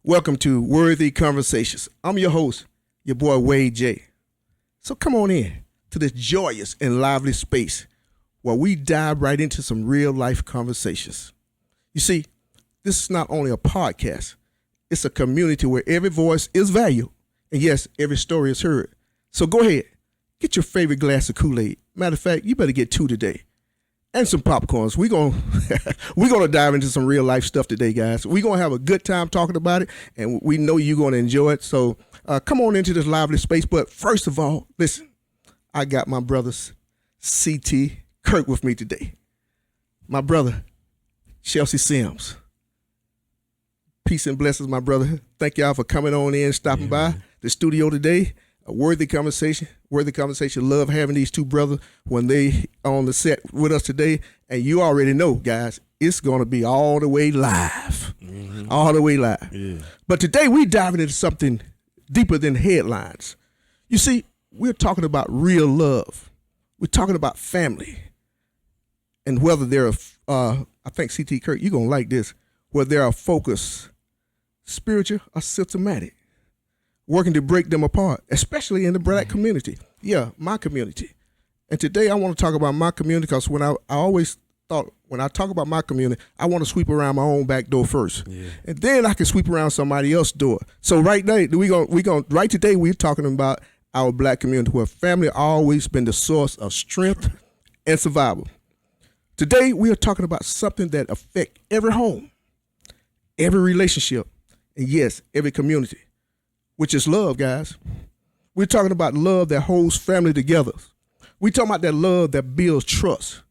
Welcome to Worthy Conversations. I'm your host, your boy Wade J. So come on in to this joyous and lively space where we dive right into some real life conversations. You see, this is not only a podcast, it's a community where every voice is valued and yes, every story is heard. So go ahead, get your favorite glass of Kool-Aid. Matter of fact, you better get two today. And some popcorns. We're gonna dive into some real life stuff today, guys. We're gonna have a good time talking about it, and we know you're gonna enjoy it. So come on into this lively space. But first of all, listen, I got my brothers CT Kirk with me today. My brother Chelsea Sims. Peace and blessings, my brother. Thank y'all for coming on in, stopping by the studio today. A worthy conversation. Love having these two brothers when they on the set with us today. And you already know, guys, it's going to be all the way live. All the way live. Yeah. But today we diving into something deeper than headlines. You see, we're talking about real love. We're talking about family. And whether they're, I think CT Kirk, you're going to like this, whether they're focused, spiritual, or systematic. Working to break them apart, especially in the black community. Yeah, my community. And today I want to talk about my community because when I always thought when I talk about my community, I want to sweep around my own back door first. Yeah. And then I can sweep around somebody else's door. So right today we're talking about our black community where family always been the source of strength and survival. Today we are talking about something that affects every home, every relationship, and yes, every community. Which is love, guys. We're talking about love that holds family together. We're talking about that love that builds trust.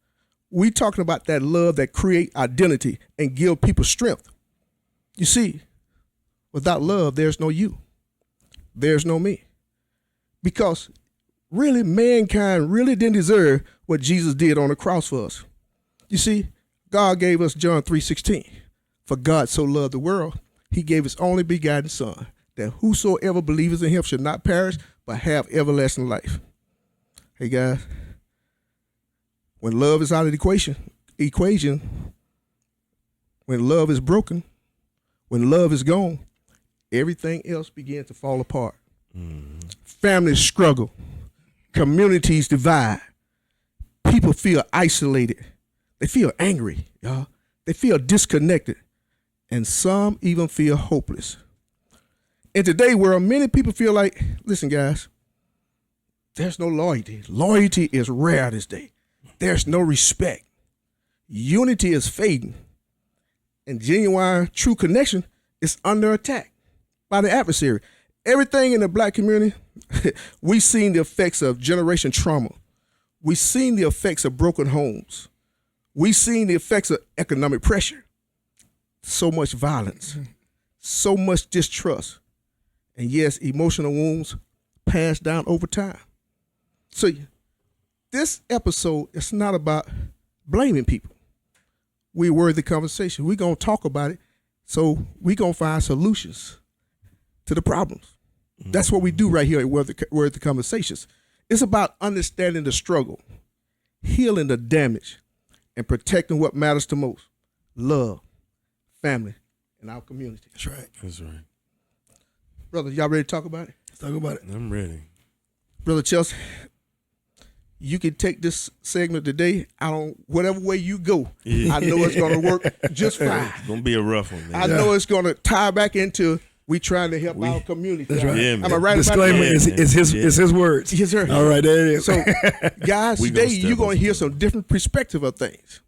We're talking about that love that creates identity and give people strength. You see, without love, there's no you. There's no me. Because really, mankind really didn't deserve what Jesus did on the cross for us. You see, God gave us John 3:16. For God so loved the world, he gave his only begotten son, that whosoever believes in him should not perish, but have everlasting life. Hey, guys, when love is out of the equation, when love is broken, when love is gone, everything else begins to fall apart. Families struggle. Communities divide. People feel isolated. They feel angry, y'all. They feel disconnected. And some even feel hopeless. In today's world, many people feel like, listen, guys, there's no loyalty. Loyalty is rare this day. There's no respect. Unity is fading. And genuine, true connection is under attack by the adversary. Everything in the black community, we've seen the effects of generation trauma. We've seen the effects of broken homes. We've seen the effects of economic pressure. So much violence, so much distrust. And yes, emotional wounds pass down over time. So this episode is not about blaming people. We're worthy conversation. We're going to talk about it. So we're going to find solutions to the problems. That's what we do right here at Worthy Conversations. It's about understanding the struggle, healing the damage, and protecting what matters the most: love, family, and our community. That's right. That's right. Brother, y'all ready to talk about it? Let's talk about it. I'm ready. Brother Chelsea, you can take this segment today whatever way you go. Yeah. I know it's going to work just fine. It's going to be a rough one, man. I know it's going to tie back into we trying to help our community. That's right. Yeah, am I right? Disclaimer is his words. Yes, sir. All right, there it is. So, guys, today you're going to hear some different perspective of things.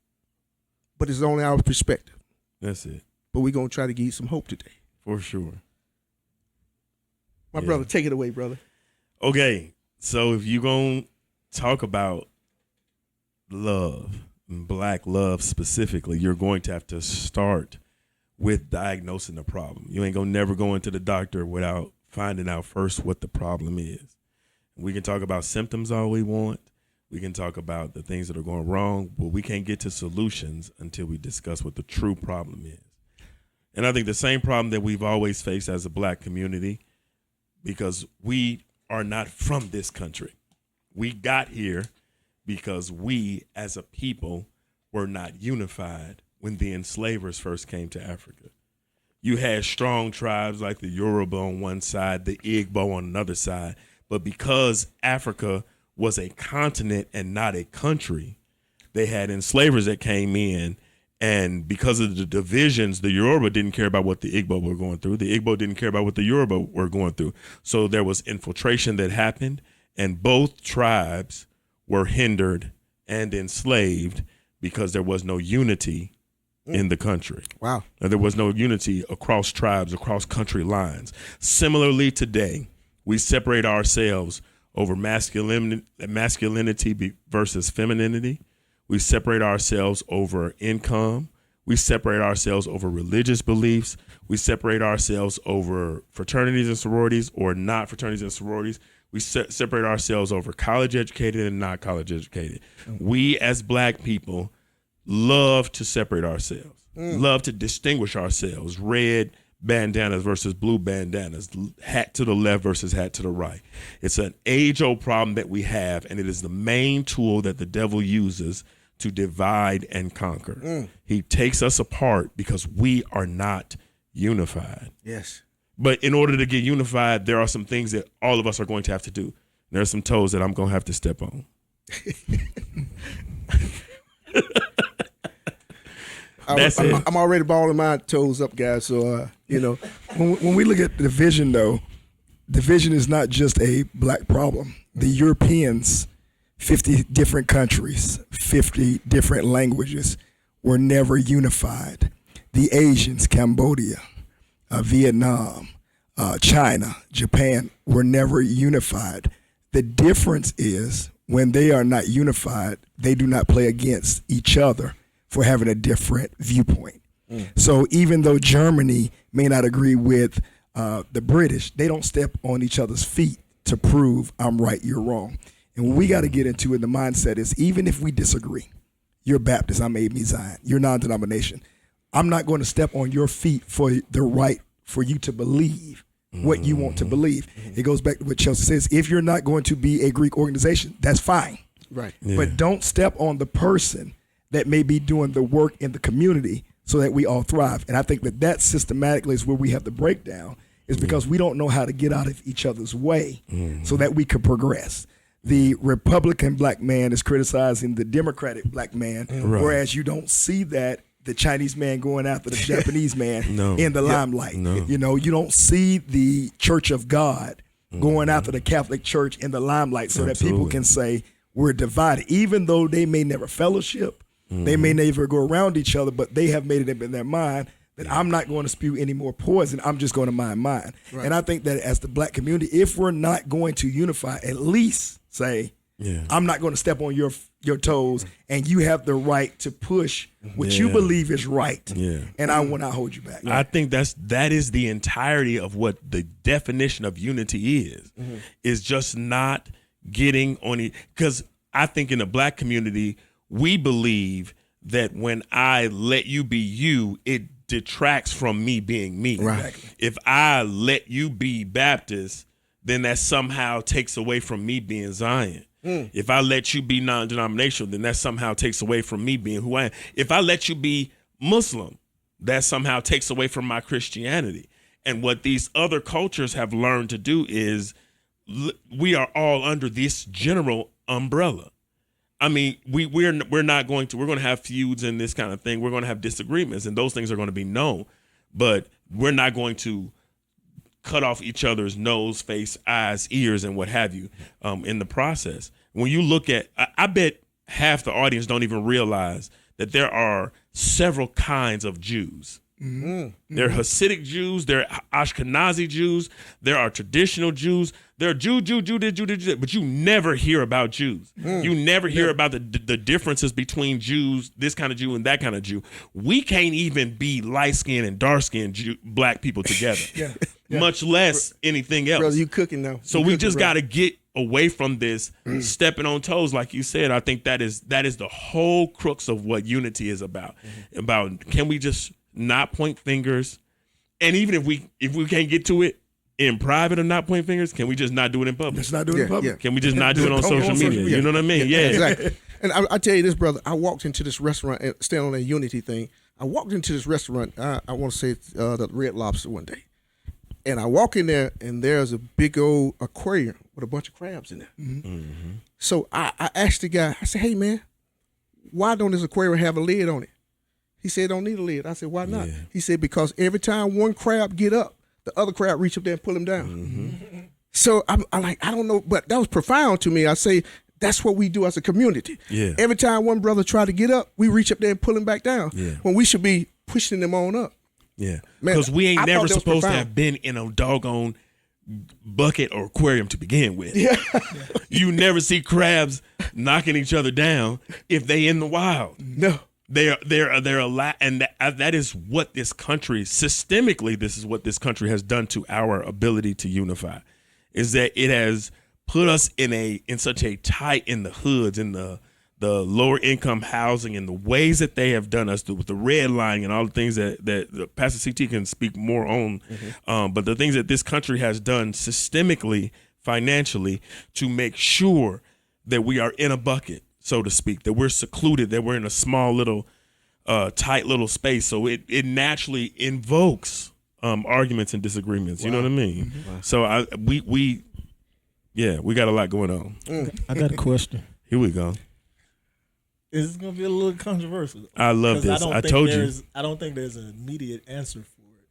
But it's only our perspective. That's it. But we're going to try to give you some hope today. For sure. My brother, take it away, brother. Okay, so if you're going to talk about love, black love specifically, you're going to have to start with diagnosing the problem. You ain't going to never go into the doctor without finding out first what the problem is. We can talk about symptoms all we want. We can talk about the things that are going wrong, but we can't get to solutions until we discuss what the true problem is. And I think the same problem that we've always faced as a black community, because we are not from this country. We got here because we as a people were not unified when the enslavers first came to Africa. You had strong tribes like the Yoruba on one side, the Igbo on another side. But because Africa was a continent and not a country, they had enslavers that came in. And because of the divisions, the Yoruba didn't care about what the Igbo were going through. The Igbo didn't care about what the Yoruba were going through. So there was infiltration that happened, and both tribes were hindered and enslaved because there was no unity in the country. Wow. And there was no unity across tribes, across country lines. Similarly, today, we separate ourselves over masculinity versus femininity. We separate ourselves over income. We separate ourselves over religious beliefs. We separate ourselves over fraternities and sororities or not fraternities and sororities. We separate ourselves over college educated and not college educated. We as black people love to separate ourselves, love to distinguish ourselves. Red bandanas versus blue bandanas, hat to the left versus hat to the right. It's an age-old problem that we have, and it is the main tool that the devil uses to divide and conquer. He takes us apart because we are not unified. Yes. But in order to get unified, there are some things that all of us are going to have to do. There are some toes that I'm going to have to step on. I'm already balling my toes up, guys. So, When we look at division, though, division is not just a black problem. The Europeans, 50 different countries, 50 different languages, were never unified. The Asians, Cambodia, Vietnam, China, Japan, were never unified. The difference is when they are not unified, they do not play against each other for having a different viewpoint. So even though Germany may not agree with the British, they don't step on each other's feet to prove I'm right, you're wrong. And what we got to get into in the mindset is even if we disagree, you're Baptist, I'm A.B. Zion, you're non-denomination, I'm not going to step on your feet for the right for you to believe what you want to believe. It goes back to what Chelsea says. If you're not going to be a Greek organization, that's fine. Right. Yeah. But don't step on the person that may be doing the work in the community so that we all thrive. And I think that systematically is where we have the breakdown, is because we don't know how to get out of each other's way so that we can progress. The Republican black man is criticizing the Democratic black man, whereas you don't see that the Chinese man going after the Japanese man in the limelight. No. You don't see the Church of God going after the Catholic Church in the limelight so that people can say we're divided, even though they may never fellowship, they may never go around each other, but they have made it up in their mind that I'm not going to spew any more poison. I'm just going to mind mine. Right. And I think that as the black community, if we're not going to unify, at least say, I'm not going to step on your toes, and you have the right to push what you believe is right. Yeah. And I will not hold you back. I think that is the entirety of what the definition of unity is just not getting on it. Because I think in the black community, we believe that when I let you be you, it detracts from me being me. Right. If I let you be Baptist, then that somehow takes away from me being Zion. If I let you be non-denominational, then that somehow takes away from me being who I am. If I let you be Muslim, that somehow takes away from my Christianity. And what these other cultures have learned to do is we are all under this general umbrella. I mean, we're going to have feuds and this kind of thing. We're going to have disagreements, and those things are going to be known. But we're not going to cut off each other's nose, face, eyes, ears, and what have you in the process. When you look at, I bet half the audience don't even realize that there are several kinds of Jews. There are Hasidic Jews, there are Ashkenazi Jews, there are traditional Jews, there are Jew, but you never hear about Jews. You never hear about the differences between Jews, this kind of Jew and that kind of Jew. We can't even be light-skinned and dark-skinned black people together, much less anything else. Brother, you cooking now. So we just got to get away from this stepping on toes, like you said. I think that is the whole crux of what unity is about. About, can we just not point fingers? And even if we can't get to it in private or not point fingers, can we just not do it in public? Let's not do it in public. Yeah. Can we just not do it on social media? You know what I mean? Yeah. Exactly. And I tell you this, brother, I walked into this restaurant and standing on that unity thing. I walked into this restaurant. I want to say the Red Lobster one day, and I walk in there, and there's a big old aquarium with a bunch of crabs in there. So I asked the guy. I said, "Hey man, why don't this aquarium have a lid on it?" He said, "Don't need a lid." I said, "Why not?" Yeah. He said, "Because every time one crab get up, the other crab reach up there and pull him down." So I'm like, I don't know, but that was profound to me. I say that's what we do as a community. Yeah. Every time one brother try to get up, we reach up there and pull him back down. Yeah. When we should be pushing them on up. Yeah, Man, because we I ain't thought never that was supposed to profound. have been in a doggone bucket or aquarium to begin with. Yeah. You never see crabs knocking each other down if they in the wild. No. They're a lot, and that is what this country systemically. This is what this country has done to our ability to unify, is that it has put us in such a tight in the hoods, in the lower income housing, and the ways that they have done us with the redlining and all the things that Pastor CT can speak more on. But the things that this country has done systemically, financially, to make sure that we are in a bucket, so to speak, that we're secluded, that we're in a small little, tight little space. So it naturally invokes arguments and disagreements. You know what I mean? So we got a lot going on. I got a question. Here we go. This is gonna be a little controversial. I love this. I told you. I don't think there's an immediate answer for it.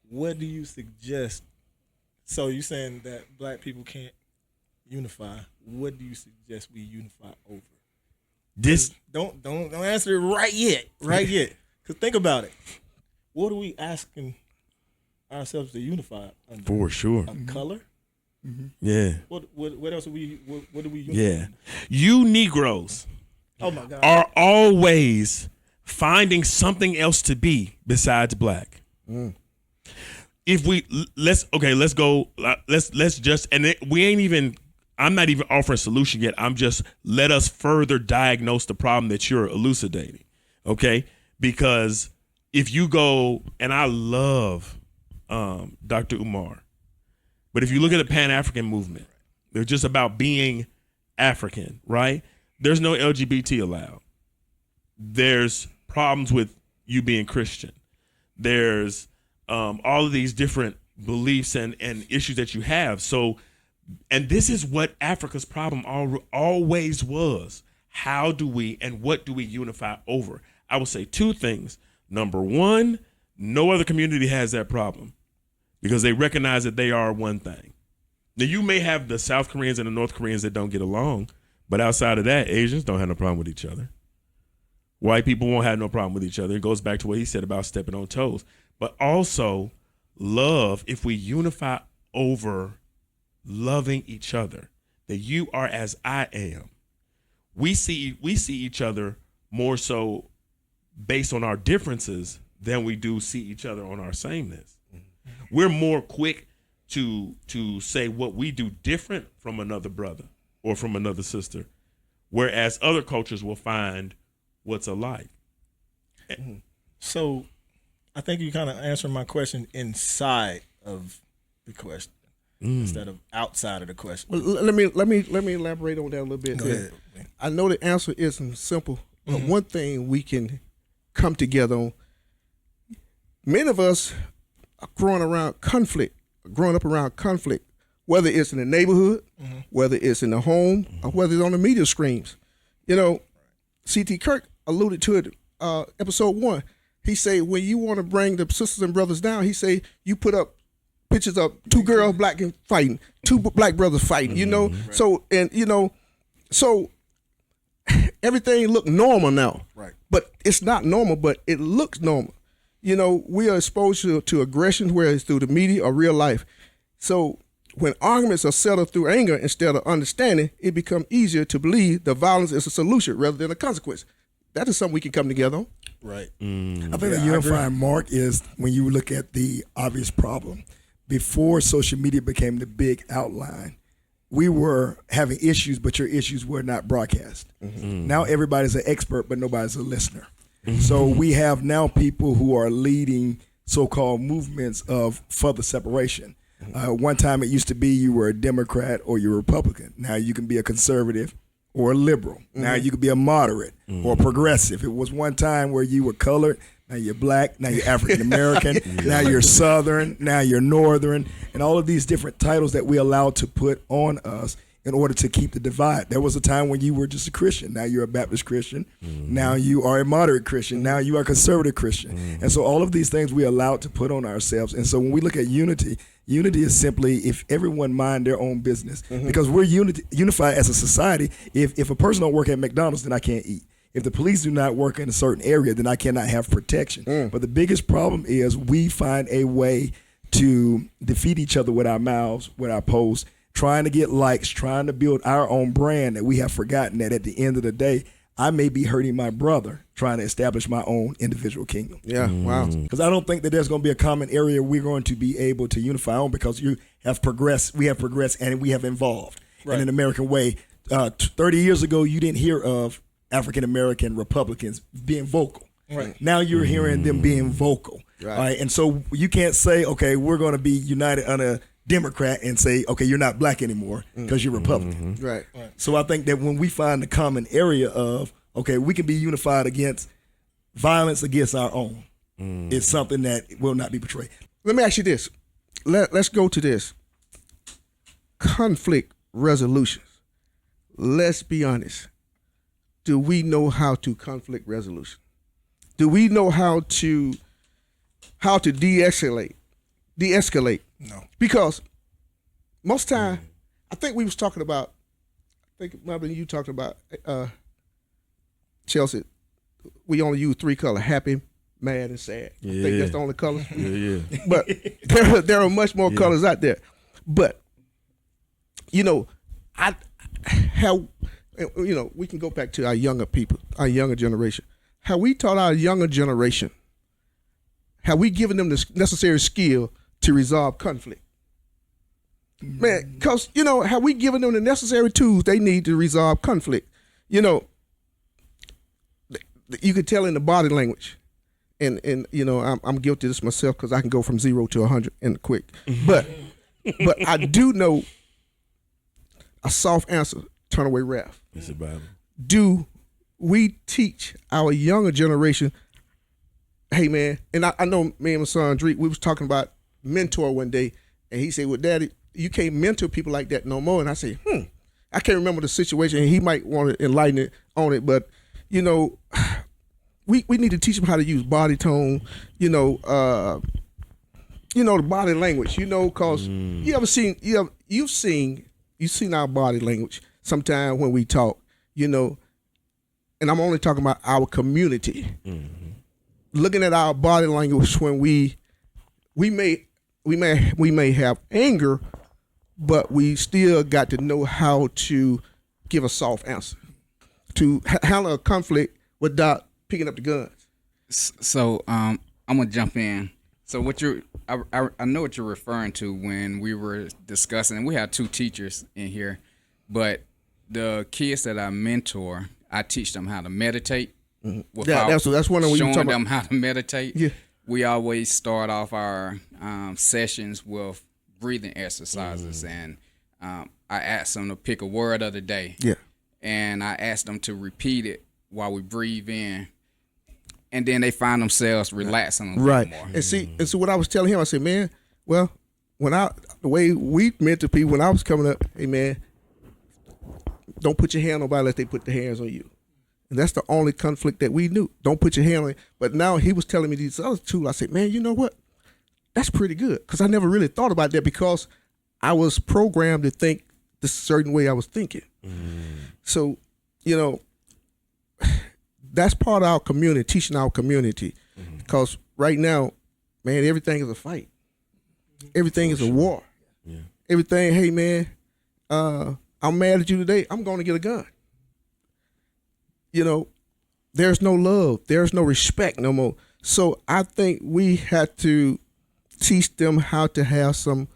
What do you suggest? So you're saying that black people can't unify. What do you suggest we unify over? This Don't answer it right yet. Right yet. Because think about it. What are we asking ourselves to unify under? for sure. A color? Yeah. What else are we? What do we? Yeah. You Negroes Oh my God. are always finding something else to be besides black. If let's go. Let's just, and we ain't even. I'm not even offering a solution yet. I'm just let us further diagnose the problem that you're elucidating. Okay, because if you go, and I love Dr. Umar. But if you look at the Pan-African movement, they're just about being African, right? There's no LGBT allowed. There's problems with you being Christian. There's all of these different beliefs and issues that you have. So, and this is what Africa's problem always was. How do we and what do we unify over? I will say two things. Number one, no other community has that problem, because they recognize that they are one thing. Now, you may have the South Koreans and the North Koreans that don't get along, but outside of that, Asians don't have no problem with each other. White people won't have no problem with each other. It goes back to what he said about stepping on toes. But also, love, if we unify over loving each other, that you are as I am, we see each other more so based on our differences than we do see each other on our sameness. We're more quick to say what we do different from another brother or from another sister, whereas other cultures will find what's alike. So, I think you kind of answered my question inside of the question instead of outside of the question. Well, let me elaborate on that a little bit. Go ahead. I know the answer isn't simple, but one thing we can come together on. Many of us are growing up around conflict, whether it's in the neighborhood, whether it's in the home, or whether it's on the media screens. You know, C.T. Kirk alluded to it, episode 1. He say when you want to bring the sisters and brothers down, he say you put up pictures of two girls black and fighting, two black brothers fighting. You know, so everything look normal now, Right. but it's not normal, but it looks normal. You know, we are exposed to aggression, whether it's through the media or real life. So when arguments are settled through anger instead of understanding, it becomes easier to believe the violence is a solution rather than a consequence. That is something we can come together on. Right. I think the unifying mark is when you look at the obvious problem. Before social media became the big outline, we were having issues, but your issues were not broadcast. Now everybody's an expert, but nobody's a listener. So we have now people who are leading so-called movements of further separation. One time it used to be you were a Democrat or you're a Republican. Now you can be a conservative or a liberal. Now you could be a moderate or a progressive. It was one time where you were colored. Now you're black. Now you're African American. Now you're Southern. Now you're Northern. And all of these different titles that we allowed to put on us in order to keep the divide. There was a time when you were just a Christian. Now you're a Baptist Christian. Now you are a moderate Christian. Now you are a conservative Christian. And so all of these things we allowed to put on ourselves. And so when we look at unity, unity is simply if everyone mind their own business. Because we're unified as a society. If a person don't work at McDonald's, then I can't eat. If the police do not work in a certain area, then I cannot have protection. But the biggest problem is we find a way to defeat each other with our mouths, with our posts, trying to get likes, trying to build our own brand, that we have forgotten that at the end of the day, I may be hurting my brother trying to establish my own individual kingdom. Yeah, wow. Because I don't think that there's going to be a common area we're going to be able to unify on, because we have progressed, and we have evolved in an American way. 30 years ago, you didn't hear of African-American Republicans being vocal. Right. Now you're hearing them being vocal. Right. All right. And so you can't say, okay, we're going to be united under Democrat and say, okay, you're not black anymore because you're Republican. Right. So I think that when we find the common area of, okay, we can be unified against violence against our own, it's something that will not be betrayed. Let me ask you this. Let's go to this. Conflict resolutions. Let's be honest. Do we know how to conflict resolution? Do we know how to de-escalate? No. Because most time, I think we was talking about, you talked about, Chelsea, we only use 3 colors, happy, mad, and sad. I think that's the only colors. Yeah. But there are much more colors out there. But, we can go back to our younger people, our younger generation. Have we taught our younger generation, have we given them the necessary skill to resolve conflict? Man, because, have we given them the necessary tools they need to resolve conflict? You could tell in the body language. And I'm guilty of this myself because I can go from 0 to 100 in quick. But I do know a soft answer, turn away wrath. It's a Bible. Do we teach our younger generation, hey man, and I know me and my son Drake, we was talking about mentor one day, and he said, well, Daddy, you can't mentor people like that no more. And I said, I can't remember the situation, and he might want to enlighten it on it, but we need to teach them how to use body tone, the body language, because you've seen our body language sometimes when we talk, and I'm only talking about our community. Looking at our body language when we may have anger, but we still got to know how to give a soft answer, to handle a conflict without picking up the guns. So I'm gonna jump in. So I know what you're referring to when we were discussing, and we had 2 teachers in here, but the kids that I mentor, I teach them how to meditate. That's one of them. Showing them how to meditate. Yeah. We always start off our sessions with breathing exercises, and I ask them to pick a word of the day. Yeah. And I ask them to repeat it while we breathe in, and then they find themselves relaxing a little more. And see, what I was telling him, I said, man, well, the way we mentor people when I was coming up, hey man, don't put your hand on nobody unless they put their hands on you. And that's the only conflict that we knew. Don't put your hand on it. But now he was telling me these other 2. I said, man, you know what? That's pretty good. Because I never really thought about that, because I was programmed to think the certain way I was thinking. So, that's part of our community, teaching our community. Because right now, man, everything is a fight. Everything is a war. Yeah. Everything, hey man, I'm mad at you today, I'm going to get a gun. There's no love. There's no respect no more. So I think we have to teach them how to have some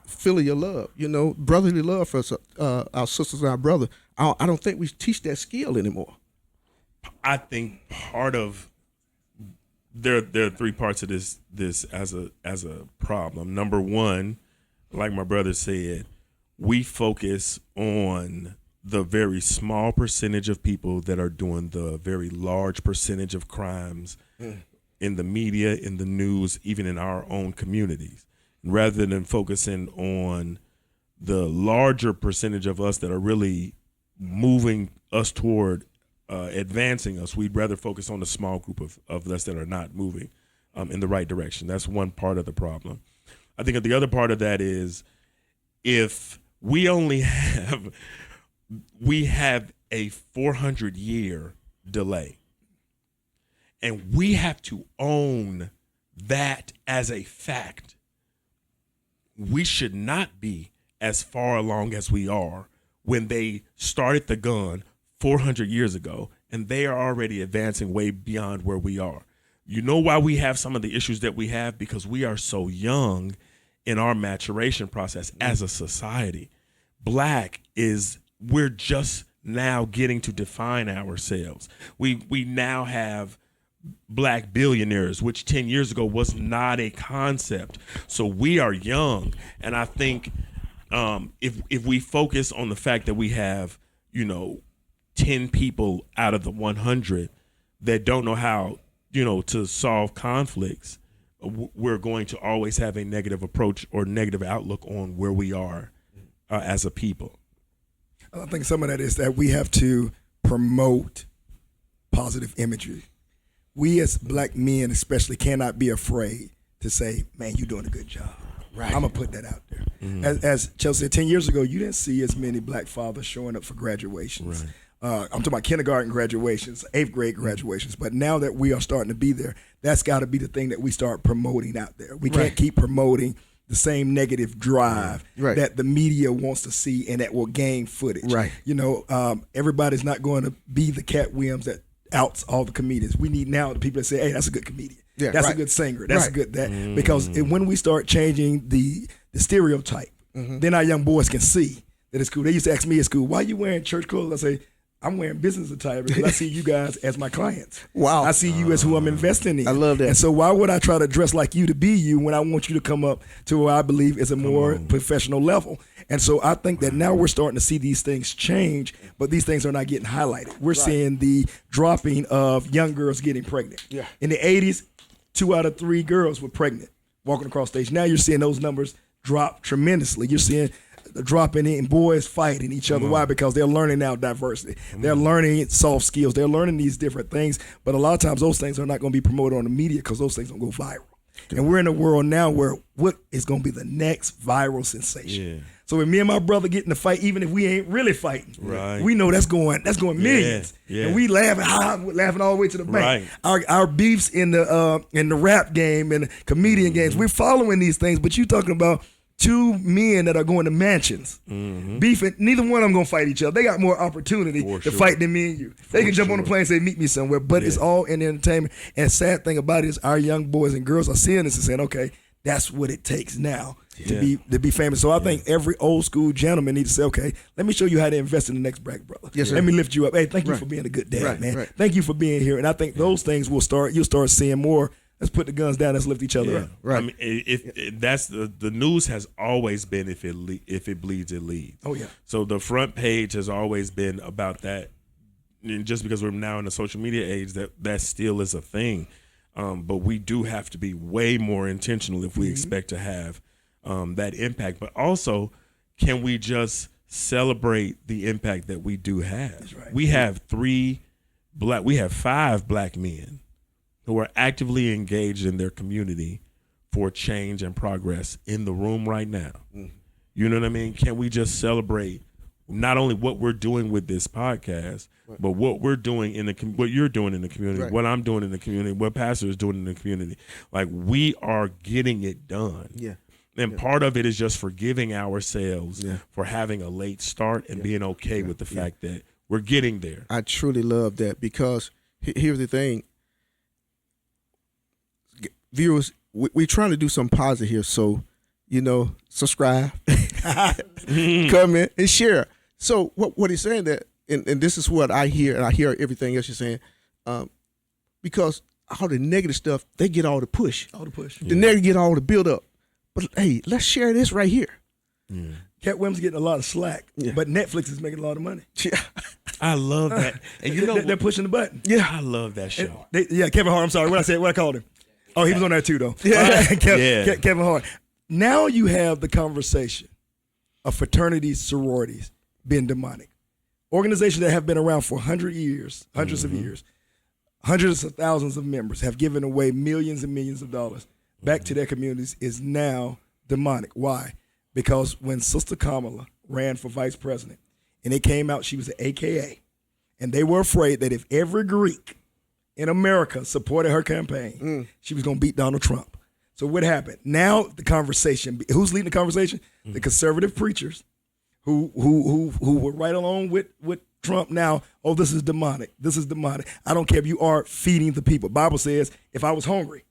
filial love, brotherly love for our sisters and our brother. I don't think we teach that skill anymore. I think part of there are 3 parts of this as a problem. Number 1, like my brother said, we focus on the very small percentage of people that are doing the very large percentage of crimes in the media, in the news, even in our own communities. And rather than focusing on the larger percentage of us that are really moving us toward advancing us, we'd rather focus on the small group of us that are not moving in the right direction. That's one part of the problem. I think the other part of that is if we have a 400-year delay, and we have to own that as a fact, we should not be as far along as we are when they started the gun 400 years ago, and they are already advancing way beyond where we are. You know why we have some of the issues that we have? Because we are so young in our maturation process as a society. We're just now getting to define ourselves. We now have Black billionaires, which 10 years ago was not a concept. So we are young, and I think if we focus on the fact that we have 10 people out of the 100 that don't know how to solve conflicts, we're going to always have a negative approach or negative outlook on where we are as a people. I think some of that is that we have to promote positive imagery. We as Black men especially cannot be afraid to say, man, you're doing a good job. Right. I'm going to put that out there. Mm-hmm. As Chelsea said, 10 years ago, you didn't see as many Black fathers showing up for graduations. Right. I'm talking about kindergarten graduations, 8th grade graduations. But now that we are starting to be there, that's got to be the thing that we start promoting out there. We can't keep promoting the same negative drive that the media wants to see and that will gain footage. Right. Everybody's not going to be the Cat Williams that outs all the comedians. We need now the people that say, hey, that's a good comedian. Yeah, that's a good singer. That's a good that. Because when we start changing the stereotype, then our young boys can see that it's cool. They used to ask me at school, why are you wearing church clothes? I say, I'm wearing business attire because I see you guys as my clients. Wow. I see you as who I'm investing in. I love that. And so why would I try to dress like you to be you when I want you to come up to where I believe is a more professional level? And so I think that now we're starting to see these things change, but these things are not getting highlighted. We're seeing the dropping of young girls getting pregnant. Yeah. In the 80s, 2 out of 3 girls were pregnant walking across stage. Now you're seeing those numbers drop tremendously. You're seeing dropping in boys fighting each other. Why? Because they're learning now diversity. They're learning soft skills. They're learning these different things. But a lot of times those things are not going to be promoted on the media because those things don't go viral. And we're in a world now where what is going to be the next viral sensation? Yeah. So when me and my brother get in the fight, even if we ain't really fighting, we know that's going millions. Yeah. And we laughing all the way to the bank. Our beefs in the rap game and the comedian games, we're following these things. But you talking about 2 men that are going to mansions, beefing. Neither one of them gonna fight each other. They got more opportunity to fight than me and you. They can jump on the plane and say, meet me somewhere. But it's all in entertainment. And sad thing about it is our young boys and girls are seeing this and saying, okay, that's what it takes now to be famous. So I think every old school gentleman needs to say, okay, let me show you how to invest in the next black brother. Yes, sir. Let me lift you up. Hey, thank you for being a good dad, man. Thank you for being here. And I think those things you'll start seeing more. Let's put the guns down. Let's lift each other up. Right. I mean, if that's the news has always been if it bleeds, it leads. Oh yeah. So the front page has always been about that. And just because we're now in the social media age, that still is a thing. But we do have to be way more intentional if we expect to have that impact. But also, can we just celebrate the impact that we do have? That's right. We have 5 black men who are actively engaged in their community for change and progress in the room right now. You know what I mean? Can we just celebrate not only what we're doing with this podcast, but what we're doing what you're doing in the community, what I'm doing in the community, what Pastor is doing in the community. Like, we are getting it done. Yeah. And part of it is just forgiving ourselves for having a late start and being okay with the fact that we're getting there. I truly love that, because here's the thing. Viewers, we're trying to do something positive here. So, subscribe, comment, and share. So what he's saying that, and this is what I hear, and I hear everything else you're saying, because all the negative stuff, they get all the push. The negative get all the build up. But hey, let's share this right here. Cat Williams getting a lot of slack, Yeah. but Netflix is making a lot of money. Yeah. I love that. And you know, They're pushing the button. I love that show. Kevin Hart. I'm sorry, what I called him. Oh, he was on there too, though. Yeah. Kevin Hart. Now you have the conversation of fraternities, sororities being demonic. Organizations that have been around for 100 years, hundreds of years, hundreds of thousands of members have given away millions and millions of dollars back to their communities is now demonic. Why? Because when Sister Kamala ran for vice president and it came out she was an AKA, and they were afraid that if every Greek in America supported her campaign, she was going to beat Donald Trump. So what happened? Now the conversation, who's leading the conversation? The conservative preachers who were right along with Trump now. Oh, this is demonic. This is demonic. I don't care if you are feeding the people. Bible says, if I was hungry,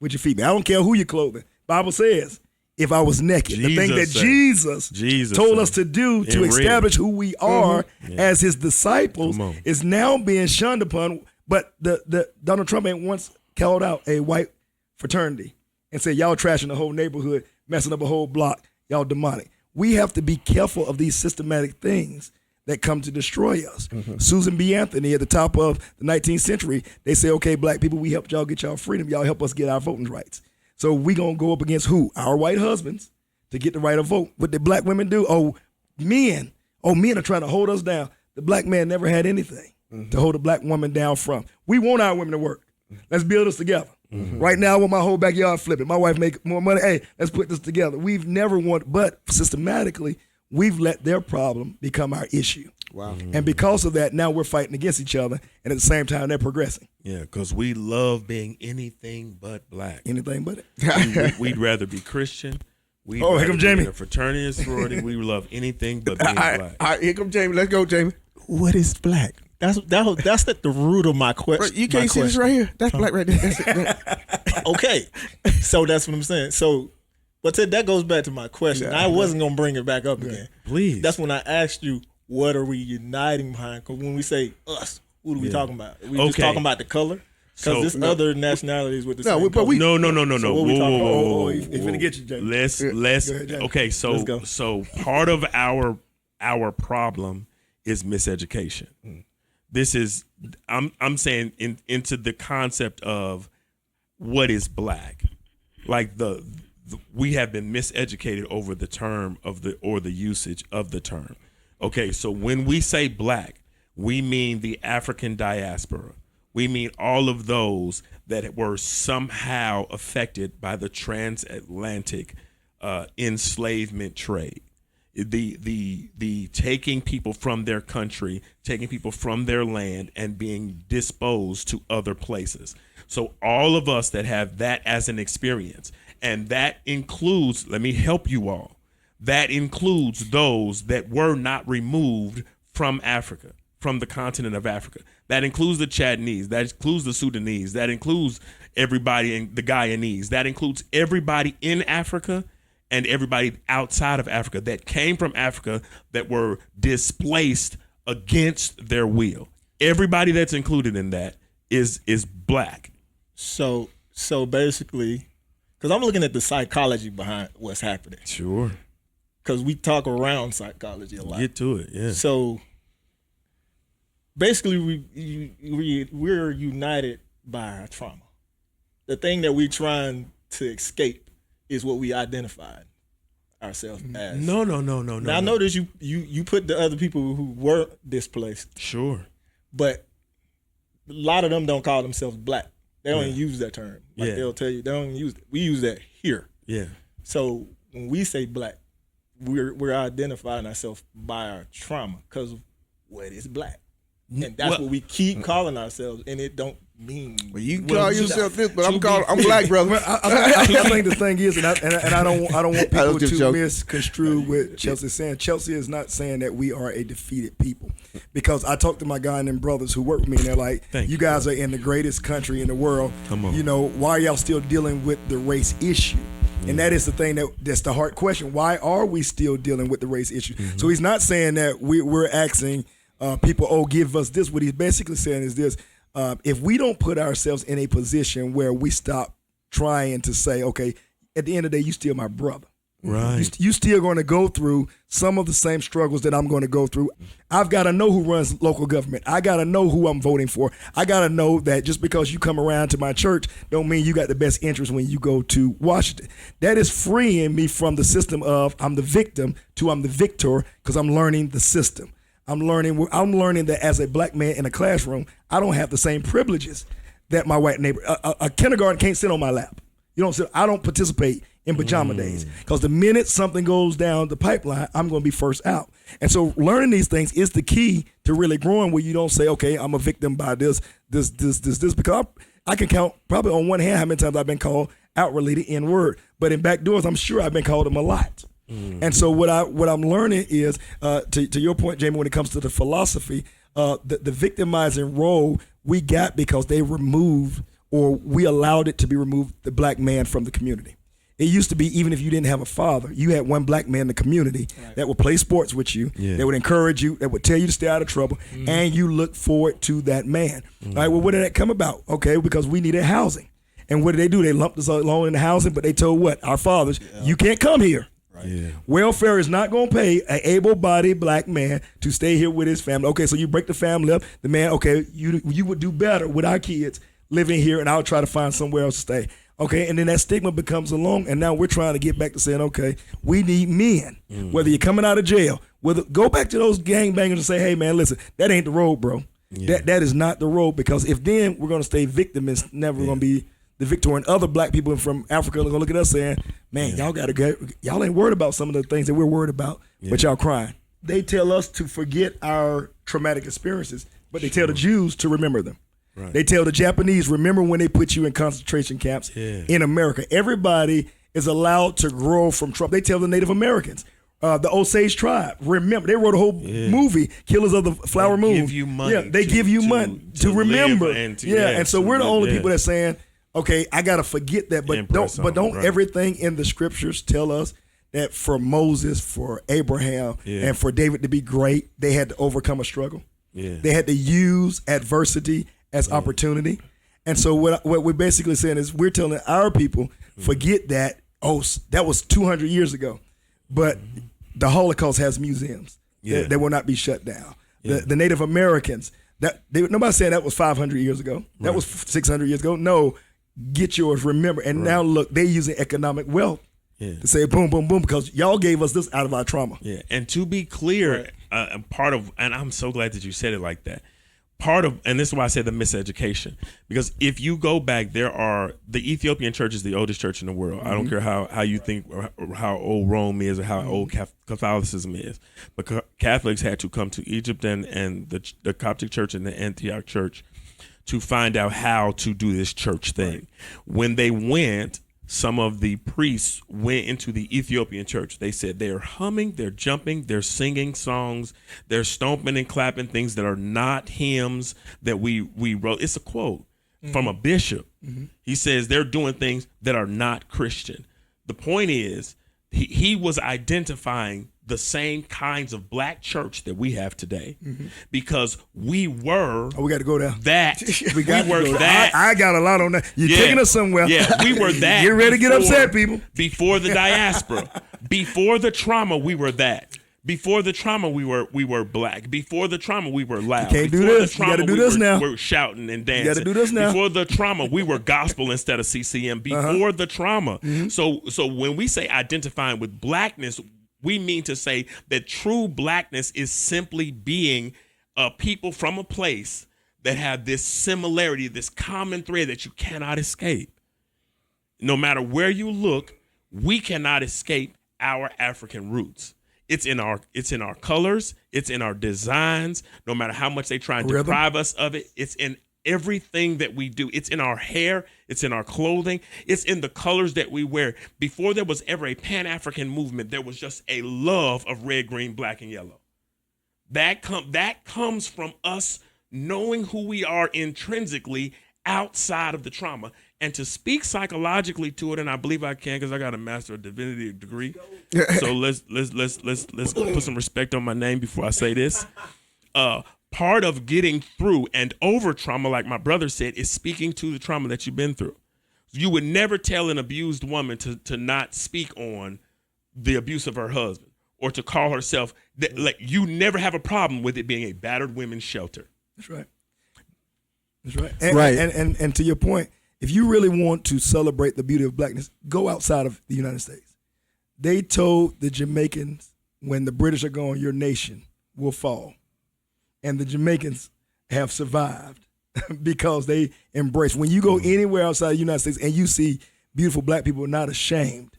would you feed me? I don't care who you're clothing. Bible says, if I was naked. The thing that Jesus told us to do to establish who we are as his disciples is now being shunned upon. But the Donald Trump ain't once called out a white fraternity and said, y'all trashing the whole neighborhood, messing up a whole block, y'all demonic. We have to be careful of these systematic things that come to destroy us. Susan B. Anthony at the top of the 19th century, they say, okay, black people, we helped y'all get y'all freedom. Y'all help us get our voting rights. So we going to go up against who? Our white husbands to get the right to vote. What did black women do? Men are trying to hold us down. The black man never had anything to hold a black woman down from. We want our women to work. Let's build this together. Right now, I want my whole backyard flipping. My wife make more money. Hey, let's put this together. We've never wanted, but systematically, we've let their problem become our issue. Wow. And because of that, now we're fighting against each other, and at the same time, they're progressing. Yeah, because we love being anything but black. Anything but it. We'd rather be Christian. We'd here rather come be Jamie. in a fraternity and sorority. We love anything but being black. All right, here come Jamie. Let's go, Jamie. What is black? That's at the root of my question. Bro, you can't see this right here. That's black right there. That's it. Okay, so that's what I'm saying. So, but that goes back to my question. I wasn't gonna bring it back up again. Please. That's when I asked you, what are we uniting behind? Because when we say us, who are we talking about? Are we just talking about the color? Because So- there's other nationalities with the No, same but color. we- No. So what we talking about? Oh, he's finna get you, Jamie. Let's Go ahead, Jamie. okay. Let's go. So part of our problem is miseducation. This is I'm saying into the concept of what is black, like the we have been miseducated over the term of the usage of the term. Okay, so when we say black, we mean the African diaspora. We mean all of those that were somehow affected by the transatlantic enslavement trade. The taking people from their country, taking people from their land, and being disposed to other places. So all of us that have that as an experience, and that includes, let me help you all, that includes those that were not removed from Africa, from the continent of Africa. That includes the Chadnese, that includes the Sudanese, that includes everybody in the Guyanese, that includes everybody in Africa and everybody outside of Africa that came from Africa that were displaced against their will. Everybody that's included in that is black. So basically, because I'm looking at the psychology behind what's happening. Sure. Because we talk around psychology a lot. Get to it, yeah. So basically, we're united by our trauma. The thing that we're trying to escape is what we identified ourselves as. No. Now, I notice you put the other people who were displaced, Sure. but a lot of them don't call themselves black. They don't even use that term. Like Yeah. they'll tell you, they don't even use it. We use that here. Yeah. So when we say black, we're identifying ourselves by our trauma because what is black, and that's Well- what we keep calling ourselves, and it don't mean. Well, you can call yourself this, but I'm black, brother. Well, I think the thing is, and I don't want people just to joking. misconstrue what Chelsea's saying. Chelsea is not saying that we are a defeated people, because I talked to my guy and them brothers who work with me, and they're like, Thank "You you, guys are in the greatest country in the world. Come on. You know, why are y'all still dealing with the race issue?" And that is the thing that's the hard question. Why are we still dealing with the race issue? So he's not saying that we're asking people, give us this. What he's basically saying is this. If we don't put ourselves in a position where we stop trying to say, okay, at the end of the day, you still my brother. Right. You still going to go through some of the same struggles that I'm going to go through. I've got to know who runs local government. I got to know who I'm voting for. I got to know that just because you come around to my church don't mean you got the best interest when you go to Washington. That is freeing me from the system of I'm the victim to I'm the victor, because I'm learning the system. I'm learning that as a black man in a classroom, I don't have the same privileges that my white neighbor. A kindergarten can't sit on my lap. I don't participate in pajama days, because the minute something goes down the pipeline, I'm going to be first out. And so learning these things is the key to really growing, where you don't say, okay, I'm a victim by this, because I can count probably on one hand how many times I've been called outwardly the N-word, but in back doors, I'm sure I've been called them a lot. And so what I'm learning is, to your point, Jamie, when it comes to the philosophy, the victimizing role we got because they removed, or we allowed it to be removed, the black man from the community. It used to be, even if you didn't have a father, you had one black man in the community that would play sports with you, that would encourage you, that would tell you to stay out of trouble, and you look forward to that man. All right, well, where did that come about? Okay, because we needed housing. And what did they do? They lumped us along in the housing, but they told what? Our fathers, you can't come here. Yeah. Welfare is not going to pay an able-bodied black man to stay here with his family. Okay, so you break the family up. The man, okay, you would do better with our kids living here, and I'll try to find somewhere else to stay. Okay, and then that stigma becomes along, and now we're trying to get back to saying, okay, we need men. Whether you're coming out of jail, go back to those gangbangers and say, hey, man, listen, that ain't the road, bro. Yeah. That is not the road, because if then we're going to stay victim, it's never going to be the victor. And other black people from Africa are going to look at us saying, man, y'all ain't worried about some of the things that we're worried about, but y'all crying. They tell us to forget our traumatic experiences, but they tell the Jews to remember them. Right. They tell the Japanese, remember when they put you in concentration camps in America. Everybody is allowed to grow from trauma. They tell the Native Americans, the Osage tribe, remember, they wrote a whole movie, Killers of the Flower Moon. Give you money they give you money to remember. And so we're the only people that's saying, okay, I got to forget that. But don't everything in the scriptures tell us that for Moses, for Abraham, and for David to be great, they had to overcome a struggle. Yeah. They had to use adversity as opportunity. And so what we're basically saying is we're telling our people, forget that, that was 200 years ago. But the Holocaust has museums that will not be shut down. The Native Americans, nobody's saying that was 500 years ago. That was 600 years ago. No, get yours, remember. And now look, they're using economic wealth to say boom, boom, boom, because y'all gave us this out of our trauma. Yeah, and to be clear, part of, and I'm so glad that you said it like that, and this is why I said the miseducation, because if you go back, the Ethiopian church is the oldest church in the world. I don't care how you think, or how old Rome is, or how old Catholicism is, but Catholics had to come to Egypt and the Coptic church and the Antioch church to find out how to do this church thing. When they went, some of the priests went into the Ethiopian church. They said they're humming, they're jumping, they're singing songs, they're stomping and clapping things that are not hymns that we wrote. It's a quote from a bishop. He says they're doing things that are not Christian. The point is, he was identifying the same kinds of black church that we have today, because we were. Oh, we got to go there. That we were that. I got a lot on that. You're taking us somewhere. Yeah, we were that. Get ready to get upset, people. Before the diaspora, before the trauma, we were that. Before the trauma, we were black. Before the trauma, we were loud. You can't do this. You got to do this now. We're shouting and dancing. You got to do this now. Before the trauma, we were gospel instead of CCM. Before the trauma. So when we say identifying with blackness, we mean to say that true blackness is simply being a people from a place that have this similarity, this common thread that you cannot escape. No matter where you look, we cannot escape our African roots. It's in our colors, it's in our designs. No matter how much they try and deprive us of it, it's in everything that we do. It's in our hair, it's in our clothing, it's in the colors that we wear. Before there was ever a Pan-African movement, there was just a love of red, green, black, and yellow. That comes from us knowing who we are intrinsically outside of the trauma. And to speak psychologically to it, and I believe I can because I got a Master of Divinity degree. So let's put some respect on my name before I say this. Part of getting through and over trauma, like my brother said, is speaking to the trauma that you've been through. You would never tell an abused woman to not speak on the abuse of her husband, or to call herself that, like, you never have a problem with it being a battered women's shelter. That's right. That's right. And, Right. And to your point, if you really want to celebrate the beauty of blackness, go outside of the United States. They told the Jamaicans, when the British are gone, your nation will fall. And the Jamaicans have survived because they embrace. When you go anywhere outside the United States and you see beautiful black people not ashamed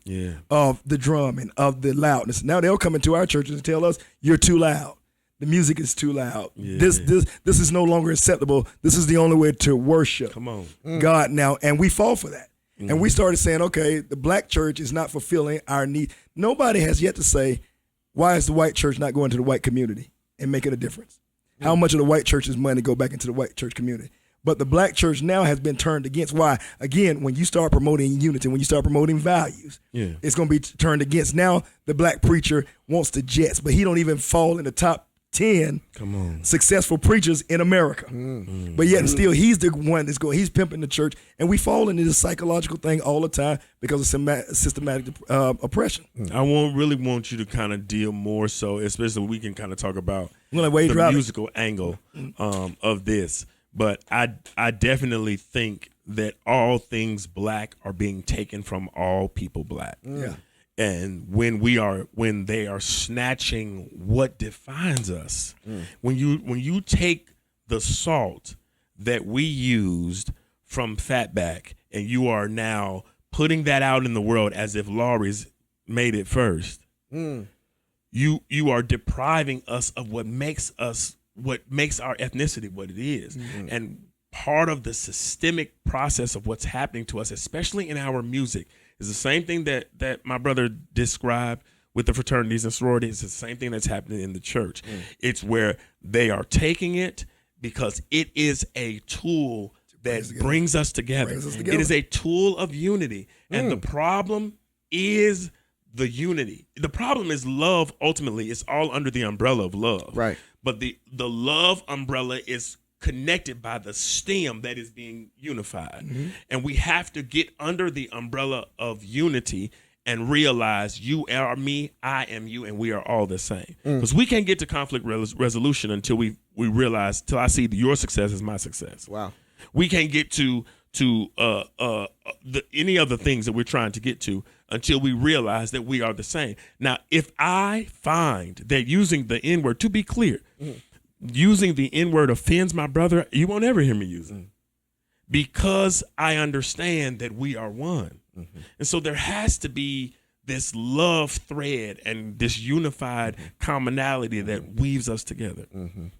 of the drum and of the loudness. Now they'll come into our churches and tell us, you're too loud. The music is too loud. Yeah. This is no longer acceptable. This is the only way to worship Come on. God now. And we fall for that. And we started saying, okay, the black church is not fulfilling our need. Nobody has yet to say, why is the white church not going to the white community and making a difference? How much of the white church's money go back into the white church community? But the black church now has been turned against. Why? Again, when you start promoting unity, when you start promoting values, it's going to be turned against. Now the black preacher wants the jets, but he don't even fall in the top 10 successful preachers in America. But yet still he's the one that's going, he's pimping the church, and we fall into this psychological thing all the time because of systematic oppression. I really want you to kind of deal more so, especially we can kind of talk about the musical angle of this. But I definitely think that all things black are being taken from all people black. Yeah. And when they are snatching what defines us, when you take the salt that we used from Fatback and you are now putting that out in the world as if Laurie's made it first, you are depriving us of what makes our ethnicity what it is. And part of the systemic process of what's happening to us, especially in our music, is the same thing that my brother described with the fraternities and sororities. It's the same thing that's happening in the church. It's where they are taking it because it is a tool that brings us together. It is a tool of unity. And the problem is the unity. The problem is love. Ultimately, it's all under the umbrella of love. Right. But the love umbrella is connected by the stem that is being unified. And we have to get under the umbrella of unity and realize you are me, I am you, and we are all the same. Because we can't get to conflict resolution until we realize, till I see your success as my success. Wow. We can't get to any other things that we're trying to get to until we realize that we are the same. Now, if I find that using the N-word, to be clear, using the N-word offends my brother, you won't ever hear me use it. Because I understand that we are one. And so there has to be this love thread and this unified commonality that weaves us together. And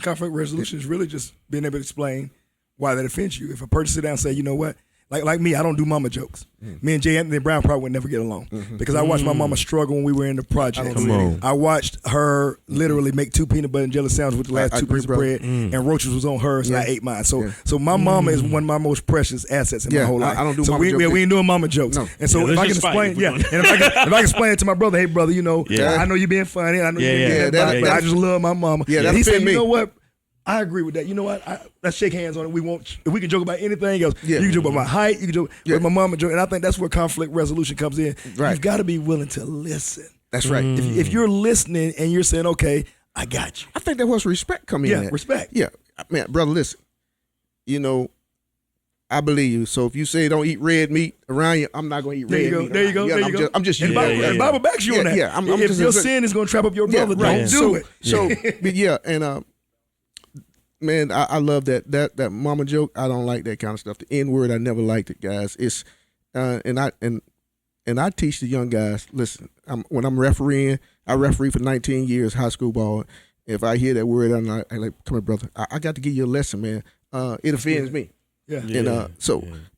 conflict resolution is really just being able to explain why that offends you. If a person sit down and say, you know what, like me, I don't do mama jokes. Me and J. Anthony Brown probably would never get along because I watched my mama struggle when we were in the project. I watched her literally make 2 peanut butter and jelly sandwiches with the last 2 pieces of bread, and roaches was on hers, and I ate mine. So my mama is one of my most precious assets in my whole life. I don't do so mama jokes. We ain't doing mama jokes. No. And so if I can explain, and if I can explain it to my brother, hey brother, you know, I know you being funny, I know you being but I just love my mama. Yeah, he said, you know what? I agree with that. You know what? Let's shake hands on it. If we can joke about anything else, you can joke about my height, you can joke with my mama joke. And I think that's where conflict resolution comes in. Right. You've got to be willing to listen. That's right. If you're listening and you're saying, okay, I got you. I think that's what's respect coming in. Yeah, respect. Yeah. Man, brother, listen. You know, I believe you. So if you say don't eat red meat around you, I'm not going to eat red meat. There you go. I'm just and the Bible backs you on that. Yeah, if your sin is going to trap up your brother, don't do it. So, and man, I love that mama joke. I don't like that kind of stuff. The N-word, I never liked it, guys. It's and I teach the young guys. Listen, when I'm refereeing, I referee for 19 years high school ball. If I hear that word, I'm like, come here, brother. I got to give you a lesson, man. It offends me. Yeah.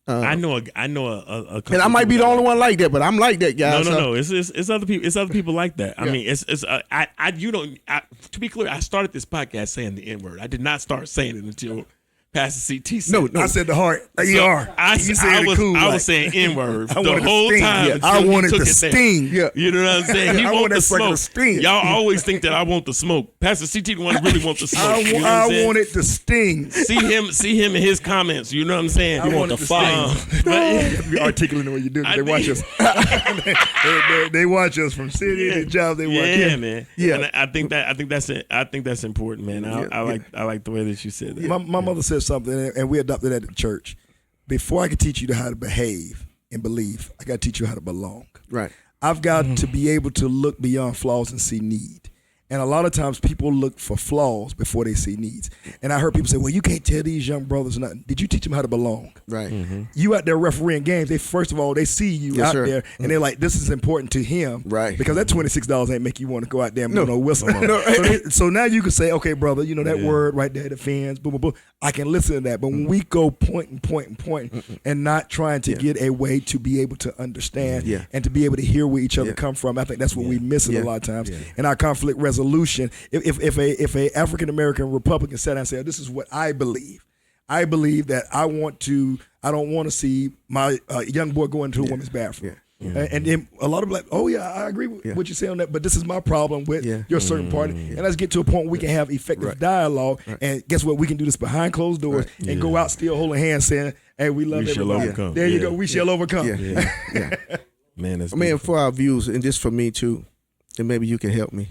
I know a and I might be the only one like that, but I'm like that, guys. No. It's other people. It's other people like that. I mean, to be clear, I started this podcast saying the N-word. I did not start saying it until Pastor CT said. No, I said the heart. ER. I You said it cool. I like- was saying N-words I the wanted to whole sting. time. Yeah, until I he wanted took to it there. sting. Yeah. You know what I'm saying? He I want want the that sucker to smoke. sting. Y'all always think that I want the smoke. Pastor CT the one that really want the smoke. You know what I'm I saying? wanted to sting. See him in his comments. You know what I'm saying? I want the fire. But- Be articulate in what you do. I They watch did. us. they watch us from city to job. They watch. Yeah, man. Yeah. And I think that's important, man. I like the way that you said that. My mother said something, and we adopted that at the church. Before I could teach you how to behave and believe, I got to teach you how to belong. Right. I've got to be able to look beyond flaws and see need. And a lot of times people look for flaws before they see needs. And I heard people say, well, you can't tell these young brothers nothing. Did you teach them how to belong? Right. You out there refereeing games, they first of all, they see you Yes, out sir. there, and they're like, this is important to him. Right. Because that $26 ain't make you want to go out there and blow no whistle. No. So now you can say, okay, brother, you know that word right there, defends, boom, boom, boom. I can listen to that. But when we go point and not trying to get a way to be able to understand and to be able to hear where each other come from, I think that's what we miss it a lot of times. In our conflict resolution, if a African American Republican sat down and said, this is what I believe that I don't want to see my young boy go into a woman's bathroom. And then a lot of I agree with what you say on that, but this is my problem with your certain party. And let's get to a point where we can have effective dialogue. And guess what? We can do this behind closed doors and go out still holding hands saying, hey, we love We shall everybody. overcome. There you Yeah. go. We shall overcome. Yeah. Man, that's I mean, for our viewers, and just for me too, and maybe you can help me.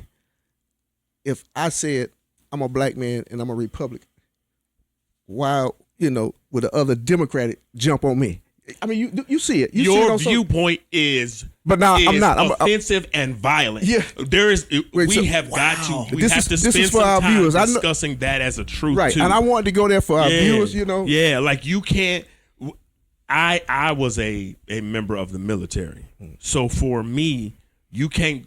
If I said I'm a black man and I'm a Republican, why, would the other Democratic jump on me? I mean, you see it. You see it your on viewpoint is, But now, I'm is not. I'm- offensive and violent. Yeah. There is. Wait, we so- have got to. We This have is- to this is spend for some our time viewers. I know- discussing that as a truth right, too. and I wanted to go there for our viewers. Yeah, like you can't. I was a member of the military, so for me, you can't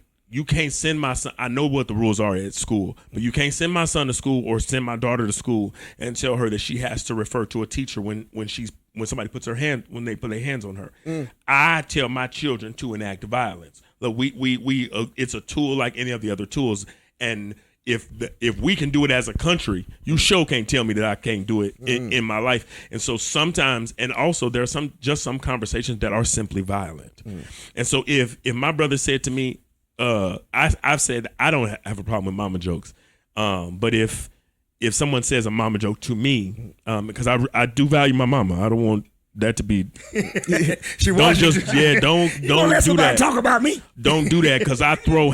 send my son. I know what the rules are at school, but you can't send my son to school or send my daughter to school and tell her that she has to refer to a teacher when somebody puts when they put their hands on her. I tell my children to enact violence. Look, we it's a tool like any of the other tools, and if we can do it as a country, you sure can't tell me that I can't do it in my life. And so sometimes, and also there are some conversations that are simply violent. And so if my brother said to me, I've said I don't have a problem with mama jokes, but if someone says a mama joke to me, because I do value my mama, I don't want that to be. She Don't watches. don't Let do somebody that. talk about me. Don't do that because I throw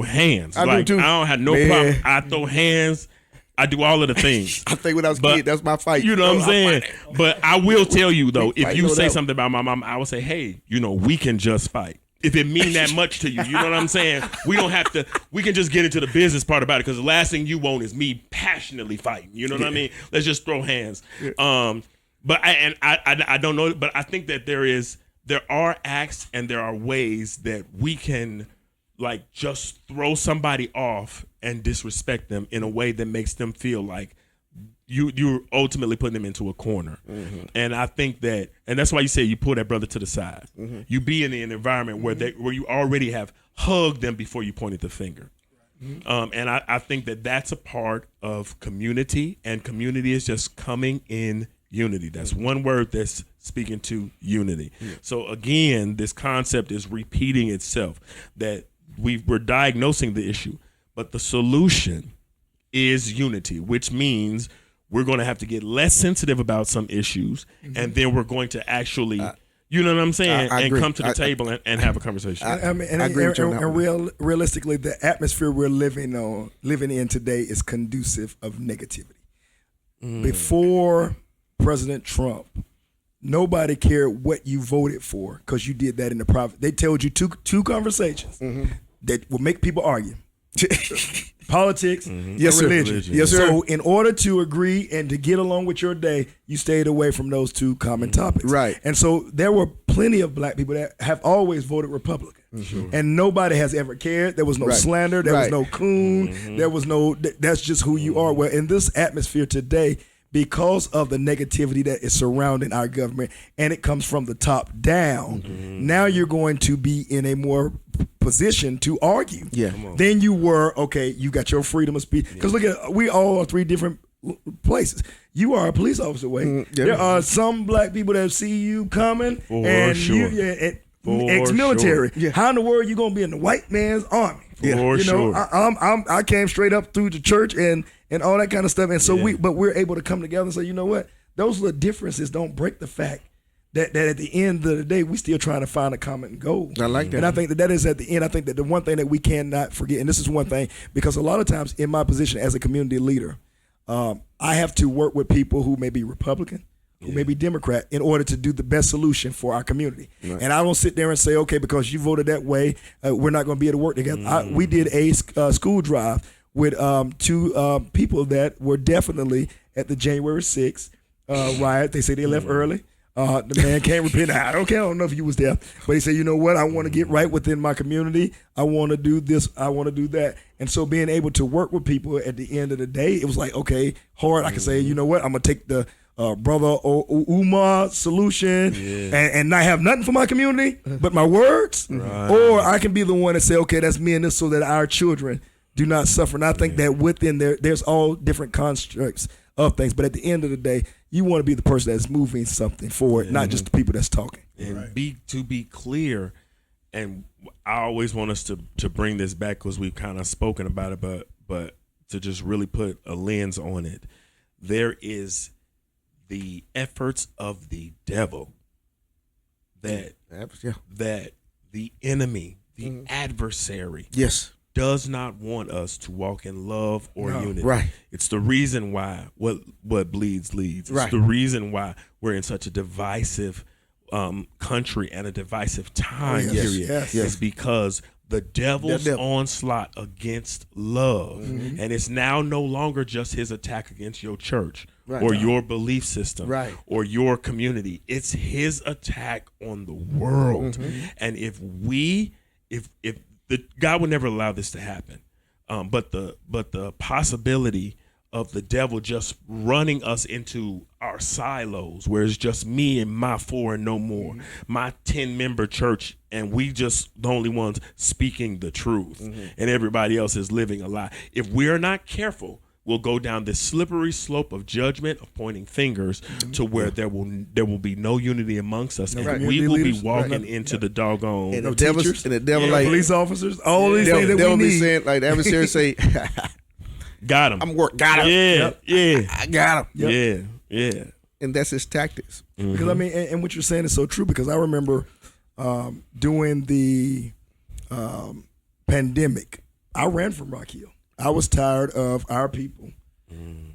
hands. I do Like too. I don't have no Man. problem. I throw hands. I do all of the things. I think when I was a But- kid, that's my fight. You know what I'm saying? But I will tell you though, if fight you over say that something about my mom, I will say, hey, we can just fight. If it mean that much to you, you know what I'm saying? We don't have to. We can just get into the business part about it because the last thing you want is me passionately fighting. You know what I mean? Let's just throw hands. But I don't know. But I think that there are acts and there are ways that we can like just throw somebody off and disrespect them in a way that makes them feel like you're ultimately putting them into a corner. And I think that, and that's why you say you pull that brother to the side. You be in an environment where you already have hugged them before you pointed the finger. And I think that that's a part of community, and community is just coming in unity. That's one word that's speaking to unity. So again, this concept is repeating itself, that we're diagnosing the issue, but the solution is unity, which means we're going to have to get less sensitive about some issues, and then we're going to actually, you know what I'm saying, I and agree. come to the table and have a conversation. I mean, I agree with you on that one. realistically, the atmosphere we're living in today is conducive of negativity. Before President Trump, nobody cared what you voted for because you did that in the private. They told you two conversations that will make people argue. Politics and Yes, sir. religion. Yes, sir. So in order to agree and to get along with your day, you stayed away from those two common topics. Right. And so there were plenty of black people that have always voted Republican. And nobody has ever cared. There was no Right. slander. There was Right. no coon. There was no, that's just who you are. Well, in this atmosphere today, because of the negativity that is surrounding our government, and it comes from the top down, now you're going to be in a more position to argue than you were. Okay, you got your freedom of speech. Because look at, we all are three different places. you are a police officer, Wade. yeah. There are some black people that see you coming, For and sure. For ex-military. sure. Yeah. How in the world you gonna be in the white man's army? For you know, sure. I came straight up through the church and all that kind of stuff, and so we're able to come together and say, you know what, those little differences don't break the fact that at the end of the day we still trying to find a common goal. I like that. And I think that is at the end. I think that the one thing that we cannot forget, and this is one thing, because a lot of times in my position as a community leader, I have to work with people who may be Republican, who may be Democrat, in order to do the best solution for our community. Right. And I don't sit there and say, okay, because you voted that way, we're not going to be able to work together. We did a school drive with two people that were definitely at the January 6th riot. They say they left early. The man can't repent. I don't know if you was there, but he said, you know what? I want to get right within my community. I want to do this. I want to do that. And so being able to work with people at the end of the day, it was like, okay, hard. I can say, you know what? I'm going to take the brother Umar solution and not have nothing for my community but my words. Right. Or I can be the one that say, okay, that's me and this, so that our children do not suffer. And I think that within there's all different constructs of things. But at the end of the day, you want to be the person that's moving something forward, not just the people that's talking. And to be clear, and I always want us to bring this back because we've kind of spoken about it, but to just really put a lens on it, there is the efforts of the devil that the enemy, the adversary, does not want us to walk in love or unity. Right. It's the reason why what bleeds leads. It's right. the reason why we're in such a divisive country and a divisive time period. It's because the devil's onslaught against love, and it's now no longer just his attack against your church or your belief system or your community. It's his attack on the world. And if God would never allow this to happen, but the possibility of the devil just running us into our silos, where it's just me and my 4 and no more, my 10-member church, and we just the only ones speaking the truth, and everybody else is living a lie. If we're not careful, we'll go down this slippery slope of judgment, of pointing fingers, to where there will be no unity amongst us, and we will be walking into the doggone and the devil like police officers, all these things that we be need. saying, like the adversary say, got him. Got him. I got him. Yeah. And that's his tactics. Because I mean, and what you're saying is so true. Because I remember during the pandemic, I ran from Rock Hill. I was tired of our people.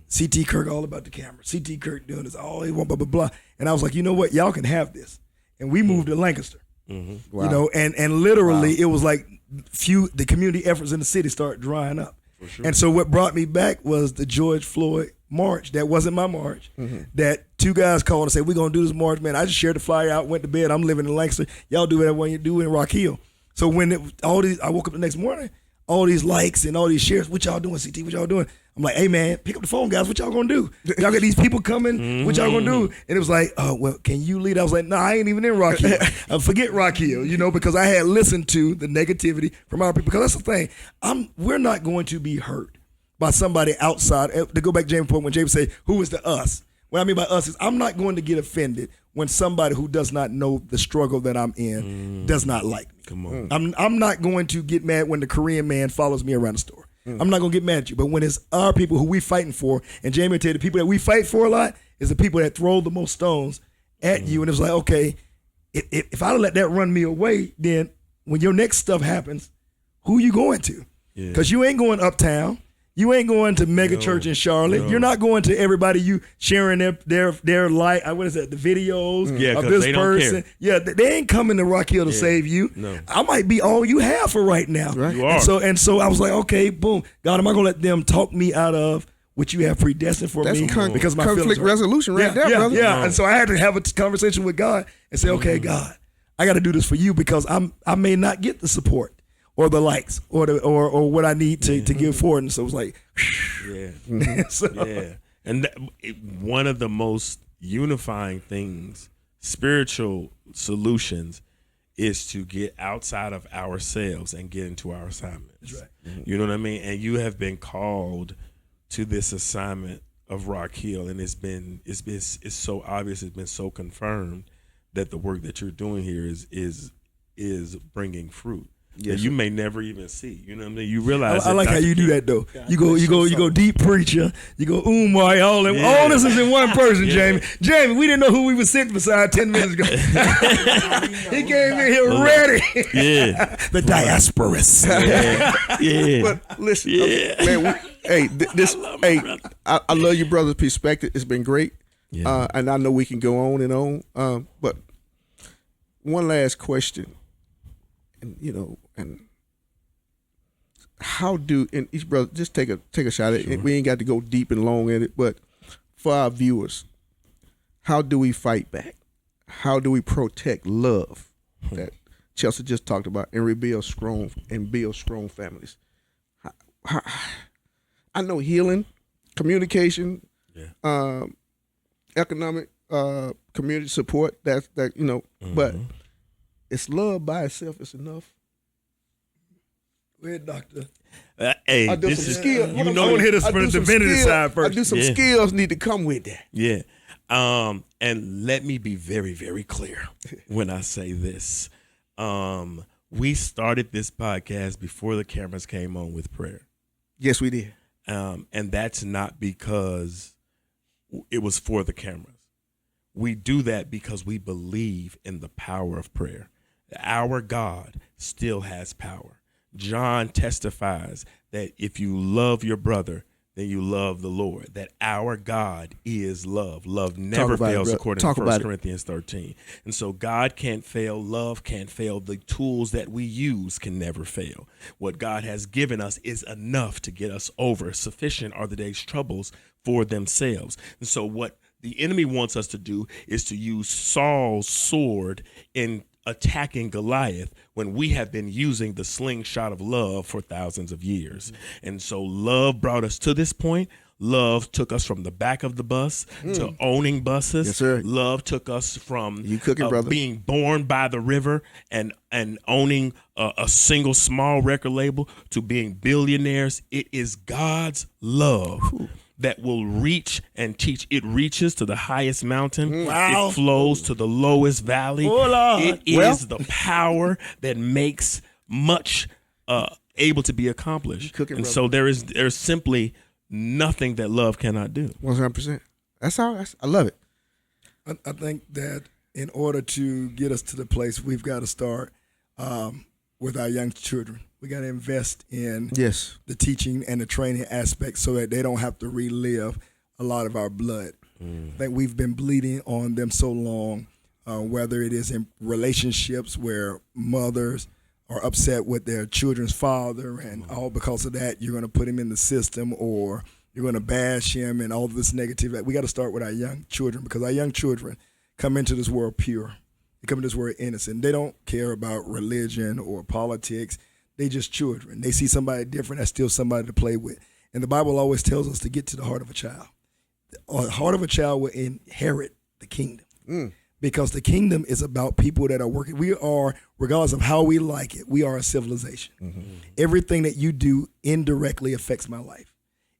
C.T. Kirk all about the camera. C.T. Kirk doing this, all he want, blah, blah, blah. And I was like, you know what? Y'all can have this. And we moved to Lancaster. Wow. You know, and literally it was like the community efforts in the city started drying up. Sure. And so what brought me back was the George Floyd march. That wasn't my march. That 2 guys called and said, we're going to do this march, man. I just shared the flyer out, went to bed. I'm living in Lancaster. Y'all do whatever you do in Rock Hill. So when I woke up the next morning, all these likes and all these shares, what y'all doing, CT? What y'all doing? I'm like, hey, man, pick up the phone, guys. What y'all gonna do? Y'all got these people coming. What y'all gonna do? And it was like, oh, well, can you lead? I was like, no, I ain't even in Rock Hill. Forget Rock Hill, you know, because I had listened to the negativity from our people. Because that's the thing. We're not going to be hurt by somebody outside. To go back to James' point, when James said, who is the us? What I mean by us is I'm not going to get offended when somebody who does not know the struggle that I'm in does not like me. Come on. I'm not going to get mad when the Korean man follows me around the store. I'm not going to get mad at you. But when it's our people who we fighting for, and Jamie will tell you, the people that we fight for a lot is the people that throw the most stones at you. And it's like, okay, if I let that run me away, then when your next stuff happens, who you going to? Because you ain't going uptown. You ain't going to mega church in Charlotte. You're not going to everybody you sharing their light. What is that? The videos of this they person. Don't care. Yeah, they ain't coming to Rock Hill to save you. No. I might be all you have for right now. Right. You are. And so I was like, okay, boom, God, am I gonna let them talk me out of what you have predestined for me? Because my conflict feelings resolution right there, brother. Yeah, and so I had to have a conversation with God and say, okay, God, I got to do this for you because I may not get the support or the likes or what I need to give forward. And so it was like, And one of the most unifying things, spiritual solutions, is to get outside of ourselves and get into our assignments. That's right. You know what I mean? And you have been called to this assignment of Rock Hill, and it's so obvious, it's been so confirmed that the work that you're doing here is bringing fruit. That you may never even see. You know what I mean? You realize I like how you do that though. You go deep preacher. You go boy, all this is in one person, Jamie. Jamie, we didn't know who we were sitting beside 10 minutes ago. He came in here ready. Yeah. The diasporas. Yeah. But listen, man, I love your brother's perspective. It's been great. Yeah. And I know we can go on and on. But one last question. And how do, and each brother just take a shot at it. We ain't got to go deep and long at it, but for our viewers, how do we fight back? How do we protect love that Chelsea just talked about and build strong families? I know healing, communication, economic, community support. But it's love by itself. It's enough. Go ahead, doctor. Hey, I do this some is skills. you know, hit us from the divinity side first. I do some skills need to come with that. Yeah. And let me be very, very clear when I say this. We started this podcast before the cameras came on with prayer. Yes, we did. And that's not because it was for the cameras. We do that because we believe in the power of prayer. Our God still has power. John testifies that if you love your brother, then you love the Lord, that our God is love. Love never fails, according to 1 Corinthians 13. And so God can't fail. Love can't fail. The tools that we use can never fail. What God has given us is enough to get us over. Sufficient are the day's troubles for themselves. And so what the enemy wants us to do is to use Saul's sword in attacking Goliath when we have been using the slingshot of love for thousands of years. And so love brought us to this point. Love took us from the back of the bus to owning buses. Yes, sir. Love took us from brother. being born by the river and owning a single small record label to being billionaires. It is God's love that will reach and teach. It reaches to the highest mountain. Wow. It flows to the lowest valley. Oh, Lord. It is the power that makes much able to be accomplished. Cooking, and brother. so there's simply nothing that love cannot do. 100%. That's all. I love it. I think that in order to get us to the place, we've got to start with our young children. We got to invest in the teaching and the training aspects so that they don't have to relive a lot of our blood. I think we've been bleeding on them so long, whether it is in relationships where mothers are upset with their children's father, and all because of that, you're going to put him in the system or you're going to bash him and all of this negativity. We got to start with our young children, because our young children come into this world pure. They come into this world innocent. They don't care about religion or politics. They just children. They see somebody different, that's still somebody to play with. And the Bible always tells us to get to the heart of a child. The heart of a child will inherit the kingdom. Because the kingdom is about people that are working. We are, regardless of how we like it, we are a civilization. Everything that you do indirectly affects my life.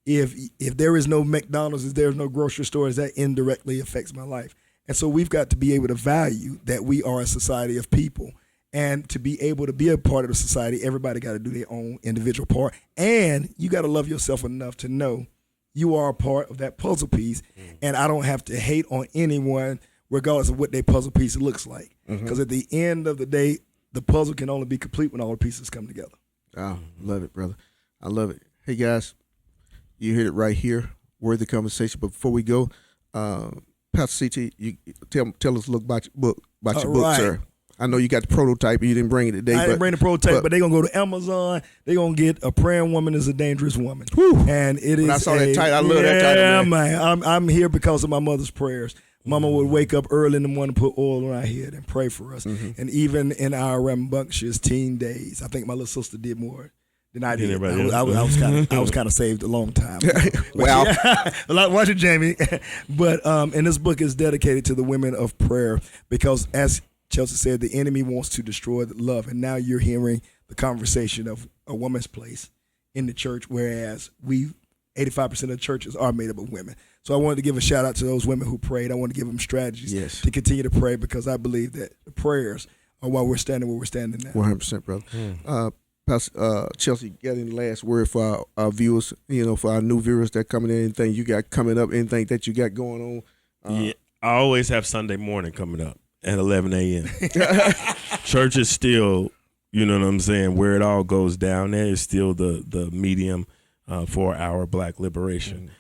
If there is no McDonald's, if there is no grocery stores, that indirectly affects my life. And so we've got to be able to value that we are a society of people. And to be able to be a part of the society, everybody got to do their own individual part. And you got to love yourself enough to know you are a part of that puzzle piece. And I don't have to hate on anyone regardless of what their puzzle piece looks like. Because at the end of the day, the puzzle can only be complete when all the pieces come together. Oh, love it, brother. I love it. Hey, guys, you heard it right here. Worthy conversation. But before we go, Pastor CT, you tell us a look about your book, sir. I know you got the prototype, and you didn't bring it today. I didn't bring the prototype, but they're going to go to Amazon. They're going to get A Praying Woman is a Dangerous Woman. Whew. And it is I saw that title. I love that title, man. Yeah, man. I'm here because of my mother's prayers. Mama would wake up early in the morning, put oil on our head, and pray for us. And even in our rambunctious teen days, I think my little sister did more than I did. I was kind of saved a long time. Wow. Watch it, Jamie. But and this book is dedicated to the women of prayer, because as Chelsea said, the enemy wants to destroy the love. And now you're hearing the conversation of a woman's place in the church, whereas 85% of churches are made up of women. So I wanted to give a shout out to those women who prayed. I want to give them strategies Yes. to continue to pray, because I believe that the prayers are why we're standing where we're standing now. 100%, brother. Pastor Chelsea, got any last word for our viewers? For our new viewers that coming in. Anything you got coming up? Anything that you got going on? Yeah, I always have Sunday morning coming up at 11 a.m. Church is still, you know what I'm saying, where it all goes down. There is still the medium for our Black liberation.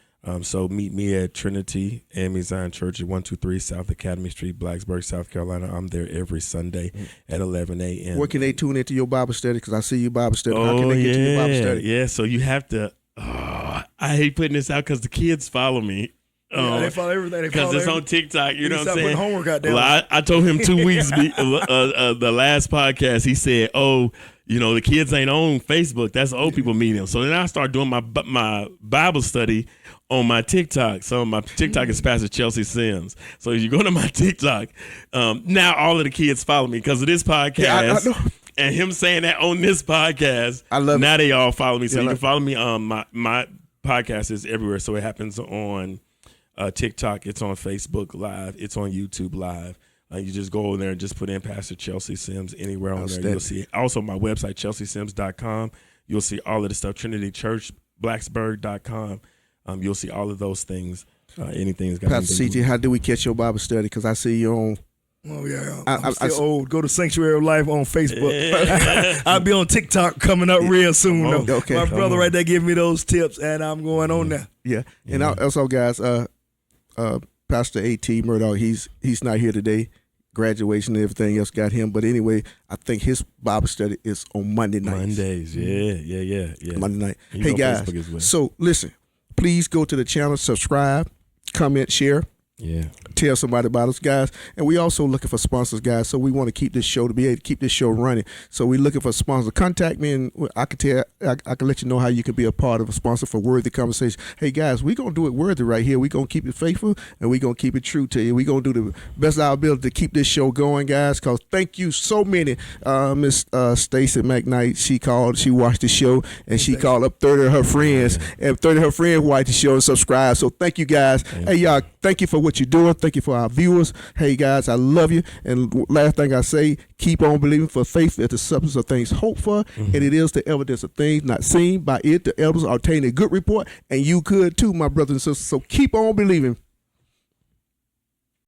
So meet me at Trinity AME Zion Church at 123 South Academy Street, Blacksburg, South Carolina. I'm there every Sunday at 11 a.m. Where can they tune into your Bible study? Because I see your Bible study. How Oh, can they get to your Bible study? yeah. So you have to. I hate putting this out because the kids follow me. Yeah, they follow everything. Because it's on TikTok. You know what I'm saying? Putting homework out there. Well, I told him 2 weeks the last podcast. He said, "Oh, the kids ain't on Facebook. That's old people medium." So then I started doing my Bible study on my TikTok. So my TikTok is Pastor Chelsea Sims. So if you go to my TikTok, now all of the kids follow me because of this podcast. Yeah, I know. And him saying that on this podcast, I love now it. they all follow me. So Yeah, you I can follow me. My podcast is everywhere. So it happens on TikTok. It's on Facebook Live. It's on YouTube Live. You just go over there and just put in Pastor Chelsea Sims anywhere on there. You'll see it. Also, my website, chelseasims.com. You'll see all of the stuff. Trinitychurch, Blacksburg.com. You'll see all of those things. Anything's got Pastor CT, how do we catch your Bible study? Because I see you on. Oh, yeah. I'm still old. Go to Sanctuary of Life on Facebook. I'll be on TikTok coming up real soon, though. Okay. My brother right there gave me those tips, and I'm going on now. Yeah. And also, guys, Pastor A.T. Murdoch, he's not here today. Graduation and everything else got him. But anyway, I think his Bible study is on Monday nights. Mondays, yeah. Monday night. He's Hey, on guys, Facebook as well. so listen, please go to the channel, subscribe, comment, share. Yeah. Tell somebody about us, guys. And we also looking for sponsors, guys. So we want to keep this show, to be able to keep this show running. So we looking for sponsors. Contact me, and I can let you know how you can be a part of a sponsor for Worthy Conversation. Hey, guys, we gonna do it worthy right here. We gonna keep it faithful, and we gonna keep it true to you. We gonna do the best of our ability to keep this show going, guys. Cause thank you so many. Miss Stacy McKnight, she called, she watched the show, and she called up 30 of her friends, and 30 of her friends watched the show and subscribed. So thank you, guys. Hey, y'all, thank you for what you're doing. Thank you for our viewers. Hey, guys, I love you. And last thing I say, keep on believing, for faith is the substance of things hoped for, and it is the evidence of things not seen. By it, the elders obtain a good report, and you could too, my brothers and sisters. So keep on believing.